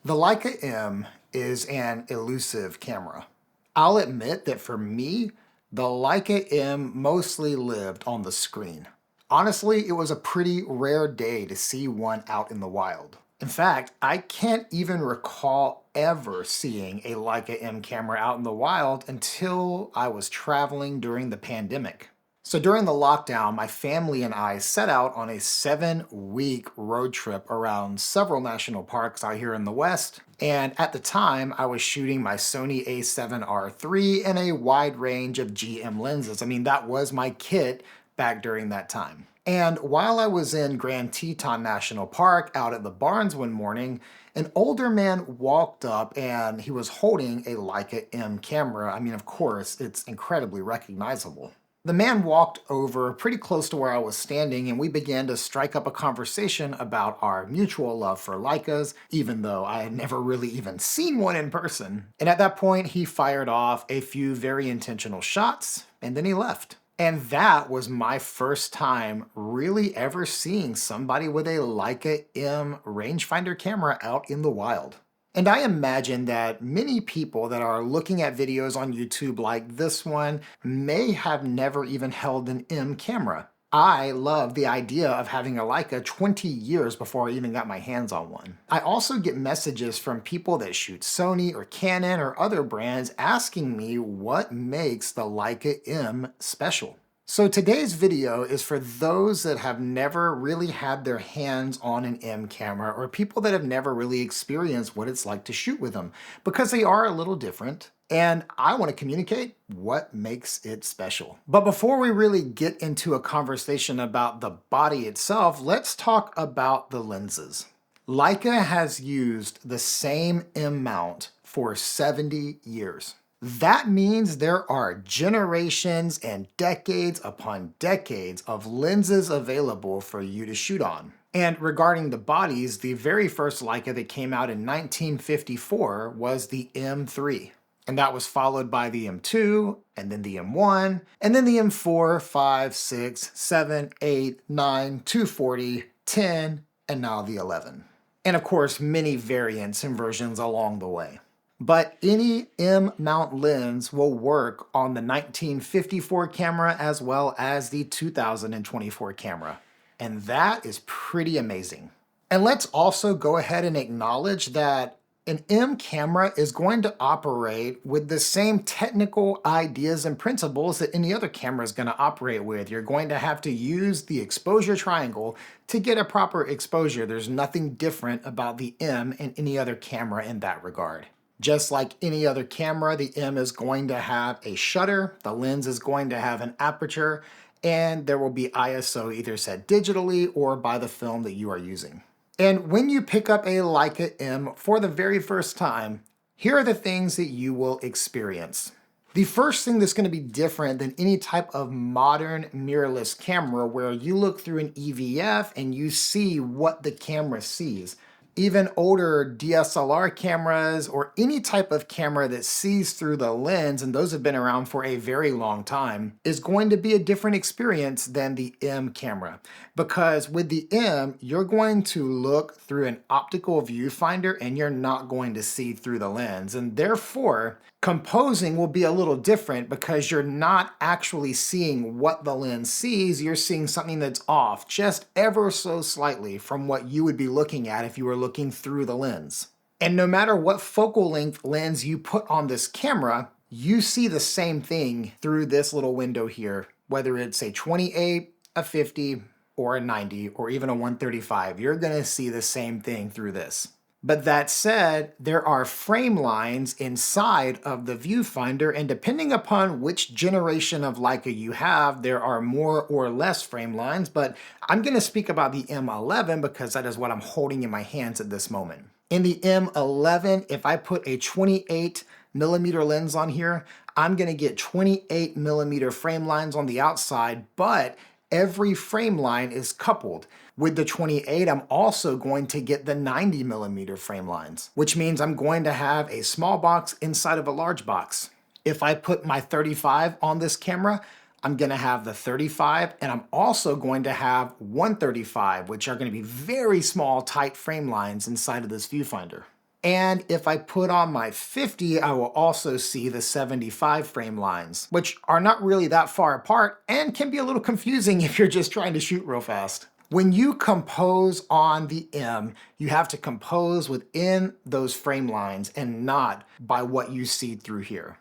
The Leica M is an elusive camera. I'll admit that for me, the Leica M mostly lived on the screen. Honestly, it was a pretty rare day to see one out in the wild. In fact, I can't even recall ever seeing a Leica M camera out in the wild until I was traveling during the pandemic. So during the lockdown, my family and I set out on a 7-week road trip around several national parks out here in the West. And at the time, I was shooting my Sony a7R III and a wide range of GM lenses. I mean, that was my kit back during that time. And while I was in Grand Teton National Park out at the barns one morning, an older man walked up and he was holding a Leica M camera. I mean, of course, it's incredibly recognizable. The man walked over pretty close to where I was standing, and we began to strike up a conversation about our mutual love for Leicas, even though I had never really even seen one in person. And at that point, he fired off a few very intentional shots, and then he left. And that was my first time really ever seeing somebody with a Leica M rangefinder camera out in the wild. And I imagine that many people that are looking at videos on YouTube like this one may have never even held an M camera. I love the idea of having a Leica 20 years before I even got my hands on one. I also get messages from people that shoot Sony or Canon or other brands asking me what makes the Leica M special. So today's video is for those that have never really had their hands on an M camera, or people that have never really experienced what it's like to shoot with them, because they are a little different. And I want to communicate what makes it special. But before we really get into a conversation about the body itself, let's talk about the lenses. Leica has used the same M mount for 70 years. That means there are generations and decades upon decades of lenses available for you to shoot on. And regarding the bodies, the very first Leica that came out in 1954 was the M3. And that was followed by the M2, and then the M1, and then the M4, 5, 6, 7, 8, 9, 240, 10, and now the 11. And of course, many variants and versions along the way. But any M mount lens will work on the 1954 camera as well as the 2024 camera. And that is pretty amazing. And let's also go ahead and acknowledge that an M camera is going to operate with the same technical ideas and principles that any other camera is going to operate with. You're going to have to use the exposure triangle to get a proper exposure. There's nothing different about the M and any other camera in that regard. Just like any other camera, the M is going to have a shutter, the lens is going to have an aperture, and there will be ISO either set digitally or by the film that you are using. And when you pick up a Leica M for the very first time, here are the things that you will experience. The first thing that's going to be different than any type of modern mirrorless camera where you look through an EVF and you see what the camera sees. Even older DSLR cameras or any type of camera that sees through the lens, and those have been around for a very long time, is going to be a different experience than the M camera. Because with the M, you're going to look through an optical viewfinder and you're not going to see through the lens. And therefore, composing will be a little different because you're not actually seeing what the lens sees, you're seeing something that's off just ever so slightly from what you would be looking at if you were looking through the lens. And no matter what focal length lens you put on this camera, you see the same thing through this little window here, whether it's a 28, a 50, or a 90, or even a 135, you're gonna see the same thing through this. But that said, there are frame lines inside of the viewfinder, and depending upon which generation of Leica you have, there are more or less frame lines, but I'm going to speak about the M11 because that is what I'm holding in my hands at this moment. In the M11, if I put a 28mm lens on here, I'm going to get 28mm frame lines on the outside, but every frame line is coupled. With the 28, I'm also going to get the 90mm frame lines, which means I'm going to have a small box inside of a large box. If I put my 35 on this camera, I'm going to have the 35, and I'm also going to have 135, which are going to be very small, tight frame lines inside of this viewfinder. And if I put on my 50, I will also see the 75 frame lines, which are not really that far apart and can be a little confusing if you're just trying to shoot real fast. When you compose on the M, you have to compose within those frame lines and not by what you see through here.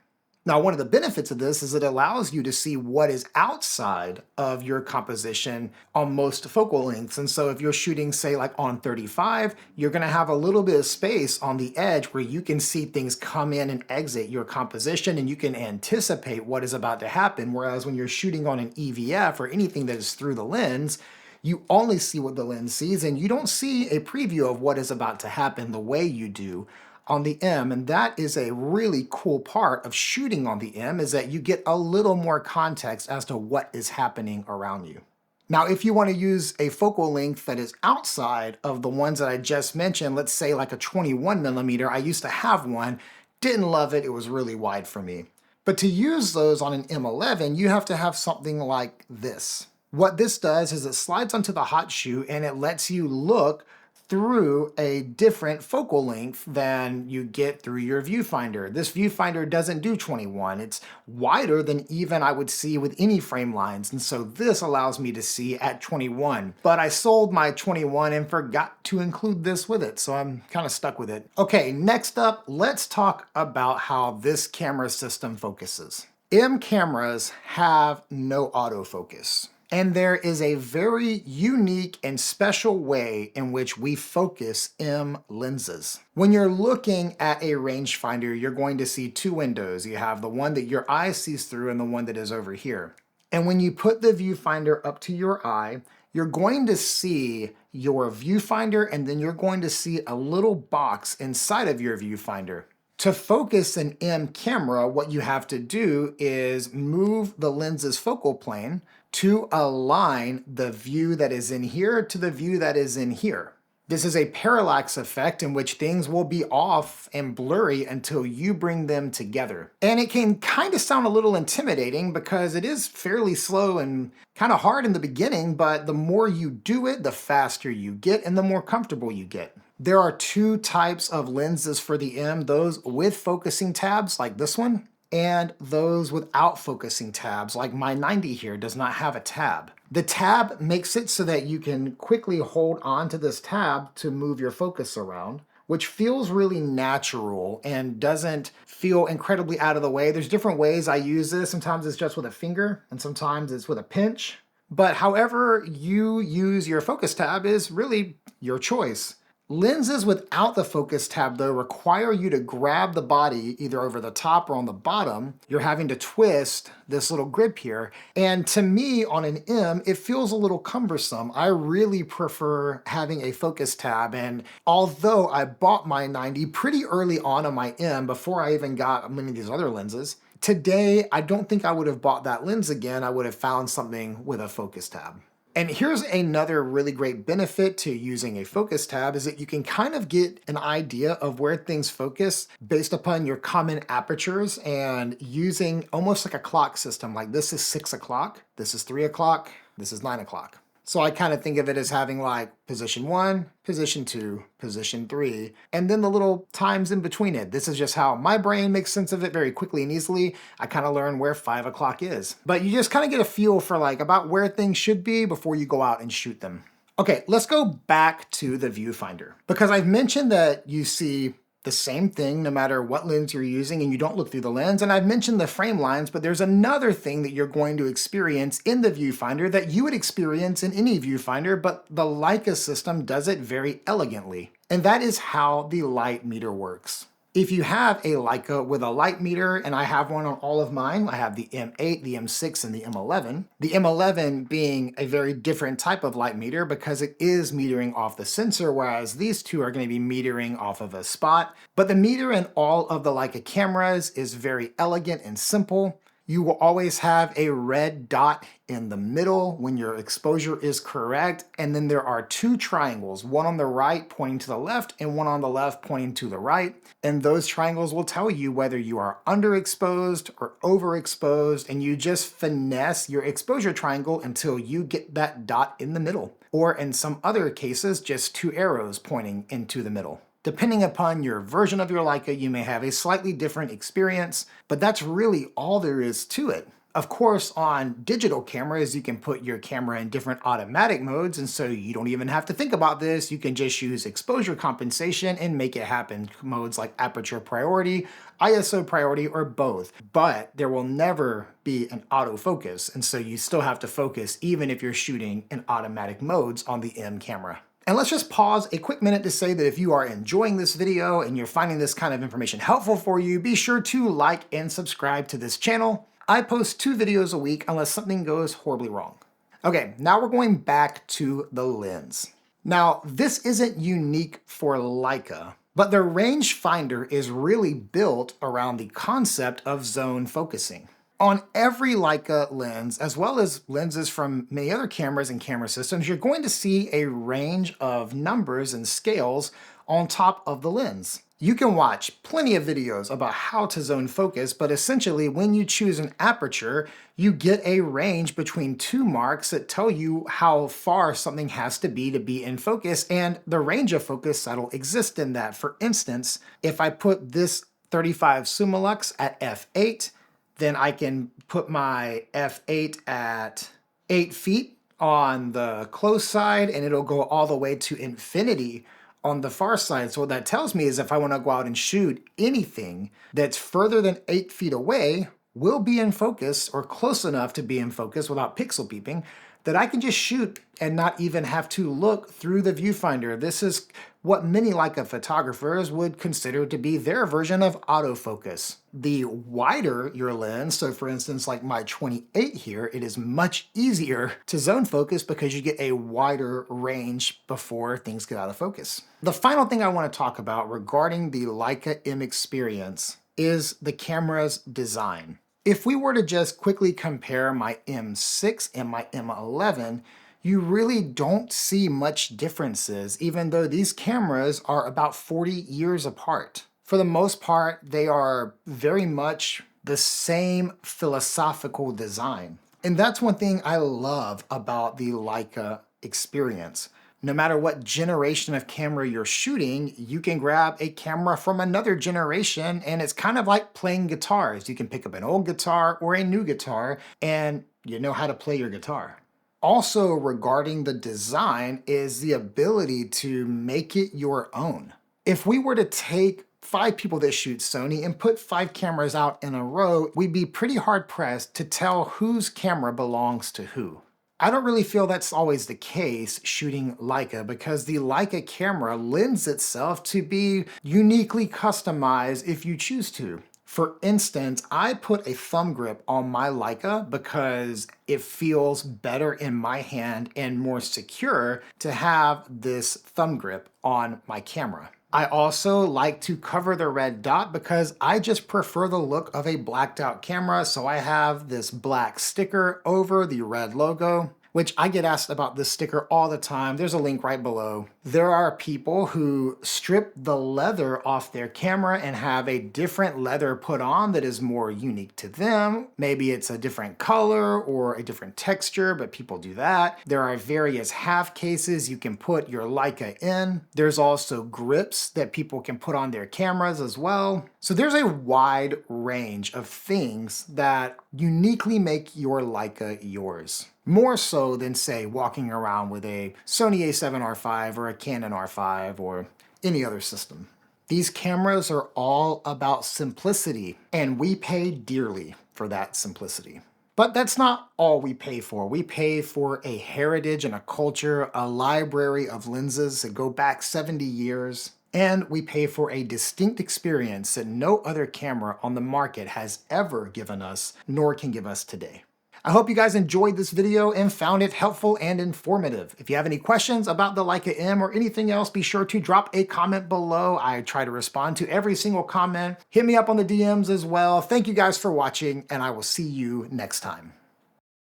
Now, one of the benefits of this is it allows you to see what is outside of your composition on most focal lengths. And so if you're shooting, say, like on 35, you're gonna have a little bit of space on the edge where you can see things come in and exit your composition and you can anticipate what is about to happen. Whereas when you're shooting on an EVF or anything that is through the lens, you only see what the lens sees and you don't see a preview of what is about to happen the way you do on the M. And that is a really cool part of shooting on the M, is that you get a little more context as to what is happening around you. Now, if you want to use a focal length that is outside of the ones that I just mentioned, let's say like a 21mm, I used to have one, didn't love it, it was really wide for me. But to use those on an M11, you have to have something like this. What this does is it slides onto the hot shoe and it lets you look through a different focal length than you get through your viewfinder. This viewfinder doesn't do 21. It's wider than even I would see with any frame lines. And so this allows me to see at 21. But I sold my 21 and forgot to include this with it. So I'm kind of stuck with it. Okay, next up, let's talk about how this camera system focuses. M cameras have no autofocus. And there is a very unique and special way in which we focus M lenses. When you're looking at a rangefinder, you're going to see two windows. You have the one that your eye sees through and the one that is over here. And when you put the viewfinder up to your eye, you're going to see your viewfinder and then you're going to see a little box inside of your viewfinder. To focus an M camera, what you have to do is move the lens's focal plane to align the view that is in here to the view that is in here. This is a parallax effect in which things will be off and blurry until you bring them together. And it can kind of sound a little intimidating because it is fairly slow and kind of hard in the beginning, but the more you do it, the faster you get and the more comfortable you get. There are two types of lenses for the M, those with focusing tabs like this one, and those without focusing tabs, like my 90 here does not have a tab. The tab makes it so that you can quickly hold on to this tab to move your focus around, which feels really natural and doesn't feel incredibly out of the way. There's different ways I use this. Sometimes it's just with a finger and sometimes it's with a pinch. But however you use your focus tab is really your choice. Lenses without the focus tab, though, require you to grab the body either over the top or on the bottom. You're having to twist this little grip here. And to me, on an M, it feels a little cumbersome. I really prefer having a focus tab. And although I bought my 90 pretty early on my M before I even got many of these other lenses, today, I don't think I would have bought that lens again. I would have found something with a focus tab. And here's another really great benefit to using a focus tab is that you can kind of get an idea of where things focus based upon your common apertures and using almost like a clock system. Like this is 6 o'clock, this is 3 o'clock, this is 9 o'clock. So I kind of think of it as having like position 1, position 2, position 3, and then the little times in between it. This is just how my brain makes sense of it very quickly and easily. I kind of learn where 5 o'clock is. But you just kind of get a feel for like about where things should be before you go out and shoot them. Okay, let's go back to the viewfinder. Because I've mentioned that you see the same thing no matter what lens you're using and you don't look through the lens. And I've mentioned the frame lines, but there's another thing that you're going to experience in the viewfinder that you would experience in any viewfinder, but the Leica system does it very elegantly. And that is how the light meter works. If you have a Leica with a light meter, and I have one on all of mine, I have the M8, the M6, and the M11. The M11 being a very different type of light meter because it is metering off the sensor, whereas these two are going to be metering off of a spot. But the meter in all of the Leica cameras is very elegant and simple. You will always have a red dot in the middle when your exposure is correct. And then there are two triangles, one on the right pointing to the left and one on the left pointing to the right. And those triangles will tell you whether you are underexposed or overexposed, and you just finesse your exposure triangle until you get that dot in the middle. Or in some other cases, just two arrows pointing into the middle. Depending upon your version of your Leica, you may have a slightly different experience, but that's really all there is to it. Of course, on digital cameras, you can put your camera in different automatic modes, and so you don't even have to think about this. You can just use exposure compensation and make it happen. Modes like aperture priority, ISO priority, or both. But there will never be an autofocus, and so you still have to focus even if you're shooting in automatic modes on the M camera. And let's just pause a quick minute to say that if you are enjoying this video and you're finding this kind of information helpful for you, be sure to like and subscribe to this channel. I post 2 videos a week unless something goes horribly wrong. Okay, now we're going back to the lens. Now, this isn't unique for Leica, but the rangefinder is really built around the concept of zone focusing. On every Leica lens, as well as lenses from many other cameras and camera systems, you're going to see a range of numbers and scales on top of the lens. You can watch plenty of videos about how to zone focus, but essentially when you choose an aperture, you get a range between 2 marks that tell you how far something has to be in focus, and the range of focus that'll exist in that. For instance, if I put this 35 Summilux at f8, then I can put my f8 at 8 feet on the close side, and it'll go all the way to infinity on the far side. So what that tells me is if I want to go out and shoot anything that's further than 8 feet away, will be in focus or close enough to be in focus without pixel peeping, that I can just shoot and not even have to look through the viewfinder. This is what many Leica photographers would consider to be their version of autofocus. The wider your lens, so for instance like my 28 here, it is much easier to zone focus because you get a wider range before things get out of focus. The final thing I want to talk about regarding the Leica M experience is the camera's design. If we were to just quickly compare my M6 and my M11, you really don't see much differences, even though these cameras are about 40 years apart. For the most part, they are very much the same philosophical design. And that's one thing I love about the Leica experience. No matter what generation of camera you're shooting, you can grab a camera from another generation, and it's kind of like playing guitars. You can pick up an old guitar or a new guitar, and you know how to play your guitar. Also, regarding the design is the ability to make it your own. If we were to take 5 people that shoot Sony and put 5 cameras out in a row, we'd be pretty hard pressed to tell whose camera belongs to who. I don't really feel that's always the case shooting Leica, because the Leica camera lends itself to be uniquely customized if you choose to. For instance, I put a thumb grip on my Leica because it feels better in my hand and more secure to have this thumb grip on my camera. I also like to cover the red dot because I just prefer the look of a blacked out camera, so I have this black sticker over the red logo, which I get asked about this sticker all the time. There's a link right below. There are people who strip the leather off their camera and have a different leather put on that is more unique to them. Maybe it's a different color or a different texture, but people do that. There are various half cases you can put your Leica in. There's also grips that people can put on their cameras as well. So there's a wide range of things that uniquely make your Leica yours. More so than, say, walking around with a Sony a7R5 or a Canon R5 or any other system. These cameras are all about simplicity, and we pay dearly for that simplicity. But that's not all we pay for. We pay for a heritage and a culture, a library of lenses that go back 70 years, and we pay for a distinct experience that no other camera on the market has ever given us, nor can give us today. I hope you guys enjoyed this video and found it helpful and informative. If you have any questions about the Leica M or anything else, be sure to drop a comment below. I try to respond to every single comment. Hit me up on the DMs as well. Thank you guys for watching, and I will see you next time.